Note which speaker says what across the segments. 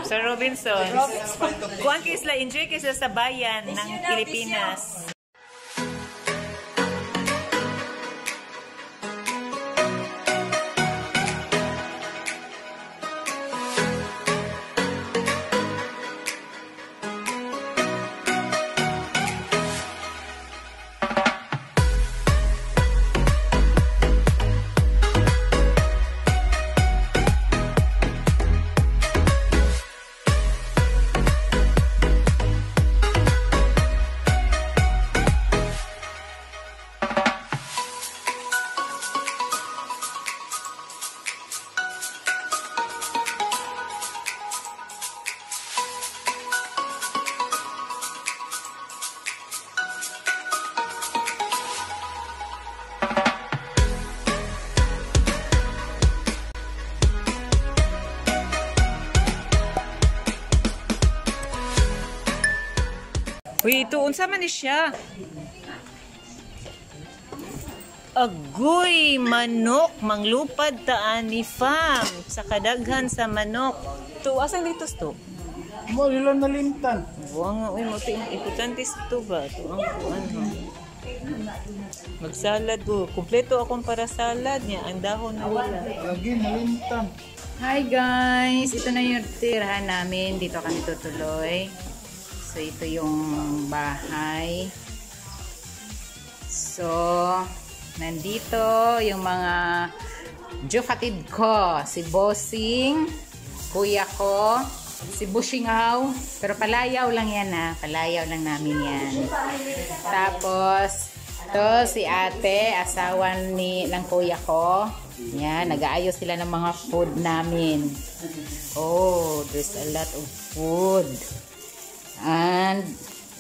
Speaker 1: Sa Robinson. Kuan kisla enjoy kisla sa bayan ng Pilipinas. Uy, ito, unsa man ni siya? Agoy, manok, manglupad taan ni fam sa kadaghan sa manok. Ito, asang dito ito?
Speaker 2: Mo, ilan na limtan.
Speaker 1: Buwa nga, uy, importante ito ba? Ito ang ano. Magsalad ko. Kumpleto akong para salad niya. Ang dahon na wala.
Speaker 2: Lagi na limtan.
Speaker 3: Hi guys! Ito na yung tirahan namin. Dito kami tutuloy. So, ito yung bahay. So, nandito yung mga jukatid ko. Si Bossing, kuya ko, si Bushingaw. Pero palayaw lang yan ha. Palayaw lang namin yan. Tapos, to si ate, asawa ng kuya ko. Yan, nag-aayos sila ng mga food namin. Oh, there's a lot of food. And,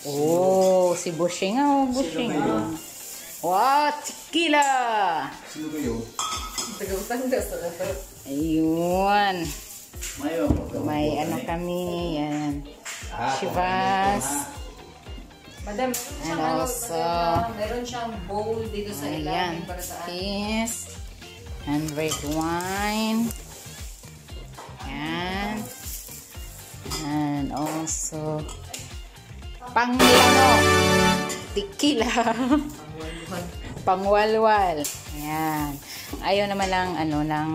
Speaker 3: oh, si Bushing. Oh, Bushing. Wow, tequila!
Speaker 2: Sino kayo?
Speaker 3: Ayun. May ano kami, yan. Chivas.
Speaker 4: Madam,
Speaker 3: And also,
Speaker 4: meron siyang bowl dito sa ilalim para sa
Speaker 3: kiss. And red wine. Yan. And also, panglano, tequila, pangwalwal. Ayan. Ayaw naman lang, ano, ng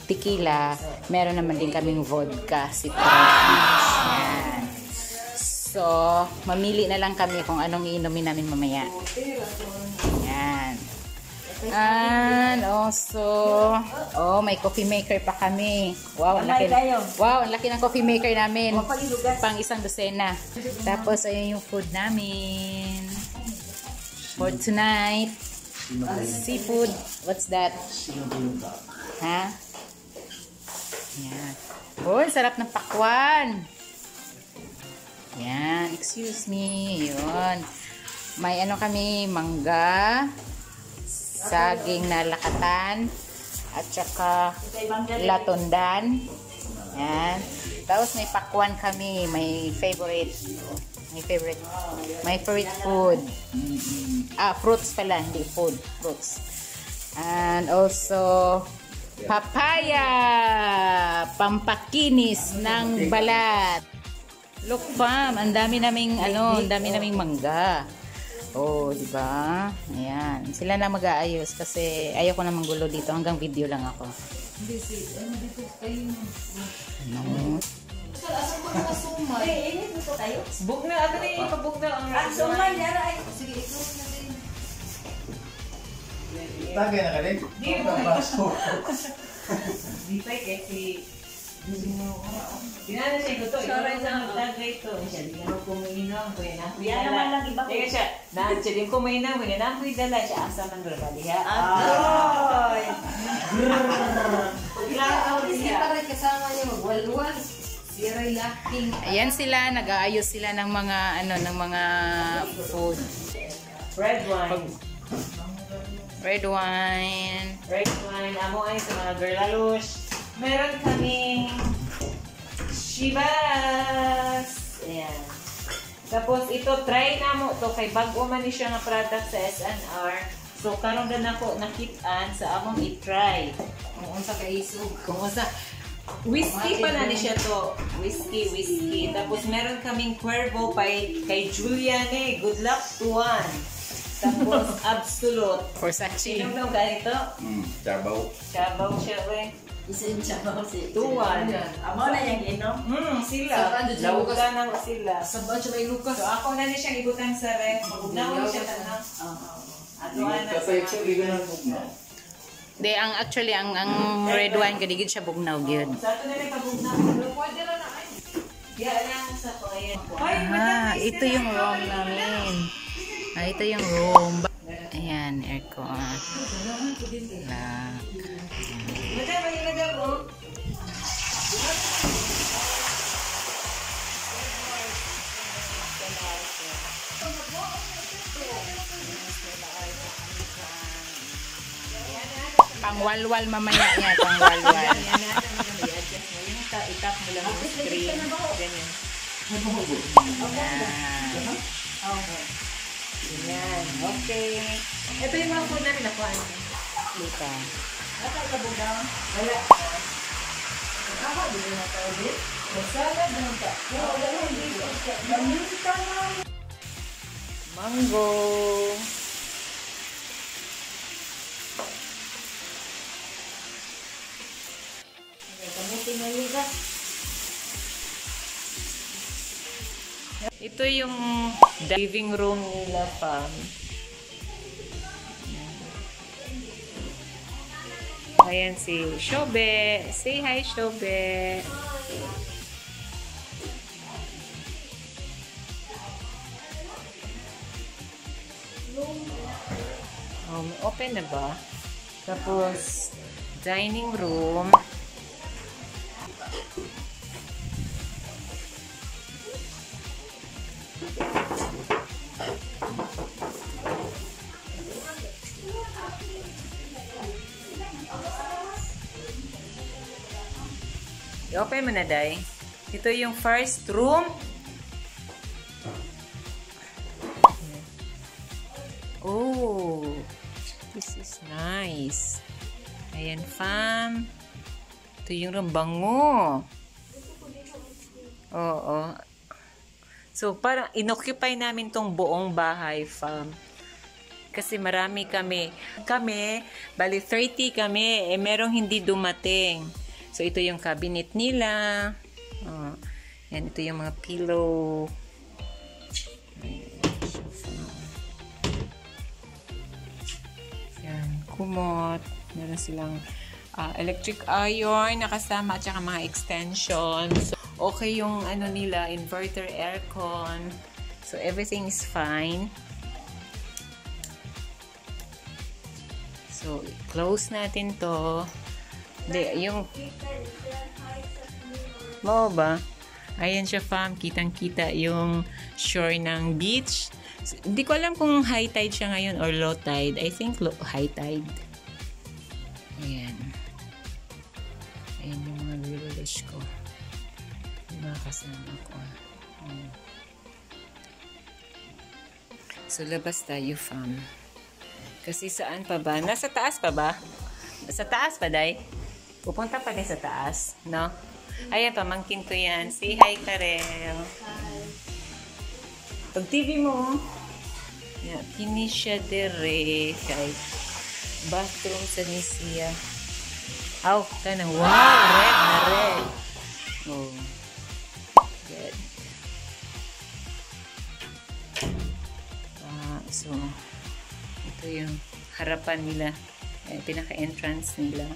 Speaker 3: tequila. Meron naman din kaming vodka, citron. Ayan. So, mamili na lang kami kung anong iinumin namin mamaya. Ayan. And also, oh, may coffee maker pa kami. Wow, ang laki. Wow, ang laki ng coffee maker namin. Pang isang dosena. Tapos, ayun yung food namin. For tonight. Seafood. What's that? Ha? Yan. Oh, sarap ng pakwan. Yan. Excuse me. Yun. May ano kami, mangga, saging na lakatan, at saka latondan. Yan. Tapos may pakwan kami, may favorite food. Fruits pala, hindi food, fruits. And also papaya, pampakinis ng balat. Look fam, ang dami naming ano, ang dami naming mangga. Oh, di ba? Ayan. Sila na mag-aayos kasi ayoko na manggulo dito. Hanggang video lang ako.
Speaker 4: Hindi si, ano dito kayo?
Speaker 3: Ano?
Speaker 4: Asa mo na sumay? Eh, init dito tayo?
Speaker 1: Bug na, ano na ipabug na ang
Speaker 4: Sumay, yara ay. Sige, i-close na din.
Speaker 2: Tagay na ka din?
Speaker 1: Di pa kasi dinana siya ito. Sorry sa magtagay ito. Siya, di naman kumiinom. Kuya na kuya dala. Teka siya, siya din kumiinom. Kuya na kuya dala. Siya asa man brother. Agoy!
Speaker 4: Kasi para kasama niya magwalwal. Siray laking.
Speaker 3: Ayan sila, nag-aayos sila ng mga ano, ng mga food.
Speaker 1: Red wine.
Speaker 3: Red wine.
Speaker 1: Red wine. Amo ay sa mga girlalush. Meron kaming Chivas. Ayan. Tapos ito, try na mo to kay bago man ni siya nga product sa SNR. So, karon na ako nakitaan sa among i-try.
Speaker 4: Kung unsa ka isog.
Speaker 3: Kung unsa,
Speaker 1: Whiskey pa na siya to. Whiskey. Tapos meron kaming Cuervo kay Juliane. Good luck to one. Tapos Absolute.
Speaker 3: For Sachi.
Speaker 1: Sino daw ganito?
Speaker 2: Chabaw.
Speaker 1: Chabaw siya, we.
Speaker 4: Isa yung sabaw si...
Speaker 1: Tuwan.
Speaker 4: Amo na yung inom.
Speaker 1: Sila. Lauga na sila.
Speaker 4: Sabaw siya may Lucas.
Speaker 1: So ako na siyang ibutang sa ref. Magugnaw siya na. Aduan na sa mga.
Speaker 3: De ang actually ang red wine kadigid siya bugnaw gyud.
Speaker 1: Sa ato na rin pabugnaw. Pwede rin na ay. Diya lang sa pangayan.
Speaker 3: Ito yung room namin. Ito yung room. Ayan, aircon. Lock.
Speaker 1: Madam, ay madam mo.
Speaker 3: Pangwalwal mamaya yan, pangwalwal.
Speaker 1: Itap mo lang yung screen. Ganyan. Okay. Yan. Okay. Ito yung mga food namin nakuha.
Speaker 3: Lupa.
Speaker 1: Ata ilabog daw? Wala. Ako, di na tayo. Masala na ka. Mango. Ito yung living room nila pa. Ayan si Shobe. Say hi, Shobe. Open na ba? Tapos, dining room. I-open mo na, Day. Ito yung first room. Oh, this is nice. Ayan, fam. Ito yung rambango. Oo. So, parang inoccupy namin tong buong bahay, fam. Kasi marami kami. Bali 30 kami. Merong hindi dumating. So, ito yung cabinet nila. Oh, yan, ito yung mga pillow. Yan, kumot. Meron silang electric iron na kasama at saka mga extensions. So, okay yung ano nila, inverter aircon. So, everything is fine. So, close natin to. Hindi, yung... Mo ba? Ayan siya, fam. Kitang-kita yung shore ng beach. So, hindi ko alam kung high tide siya ngayon or low tide. I think high tide. Ayan. Ayan yung mga viewers ko. Yung mga kasama ko. Ayan. So, labas tayo, fam. Kasi saan pa ba? Nasa taas pa ba? Sa taas pa, Day? Pupunta pa din sa taas, no? Ayan, pamangkin ko yan. Say hi, Karel. Hi. Pag TV mo, yan, Kinisha Dere. Kay bathroom sa Nisia. Aw, kana. Wow, red na red. Oh. Good. So, ito yung harapan nila. Pinaka-entrance nila.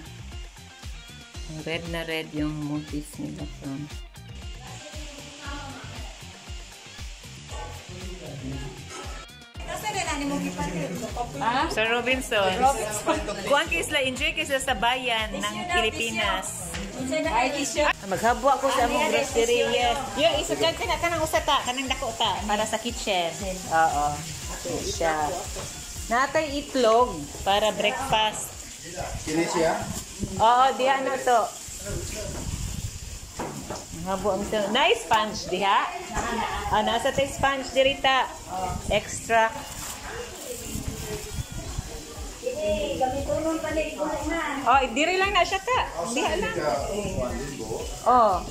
Speaker 1: Red na red yung motif nila from. Sa Robinson. Kuhaan kisla, enjoy kisla sa bayan ng Pilipinas. Maghabwa ko sa among grocery. Yes. Yung isukan ka ng usata, kanang dako ta, para sa kitchen. Oo. Siya. Natay itlog para breakfast.
Speaker 2: Kinesia?
Speaker 1: Oo, diha na to. Habo ang ito. Nice sponge diha. Nasa tayo sponge dirita. Extra. Oh, diri lang na siya ta. Diha lang. Oh.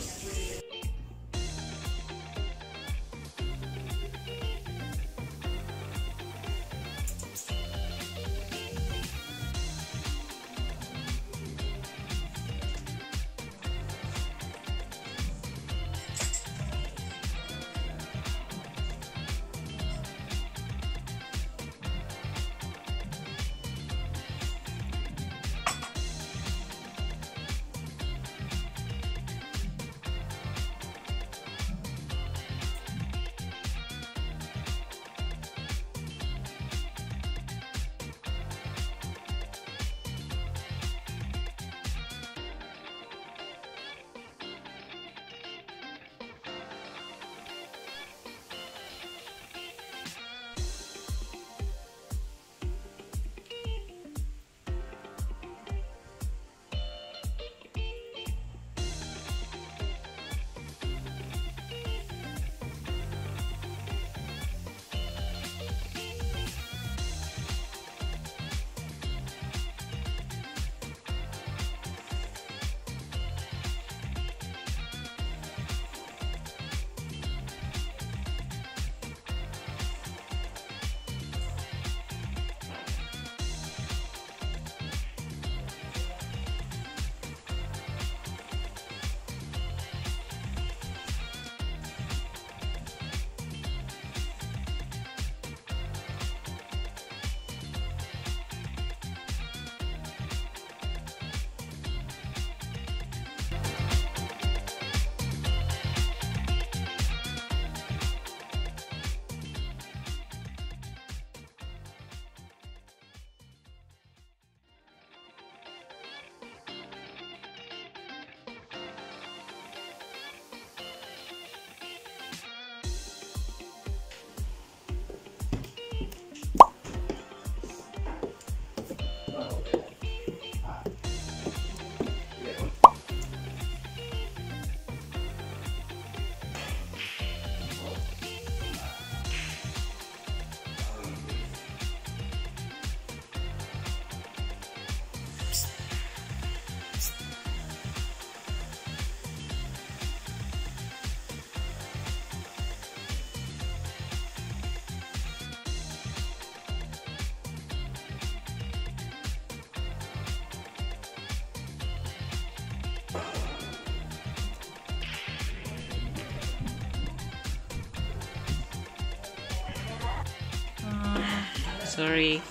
Speaker 1: Sorry.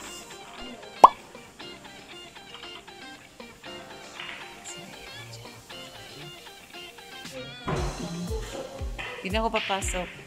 Speaker 1: Hindi na ako papasok.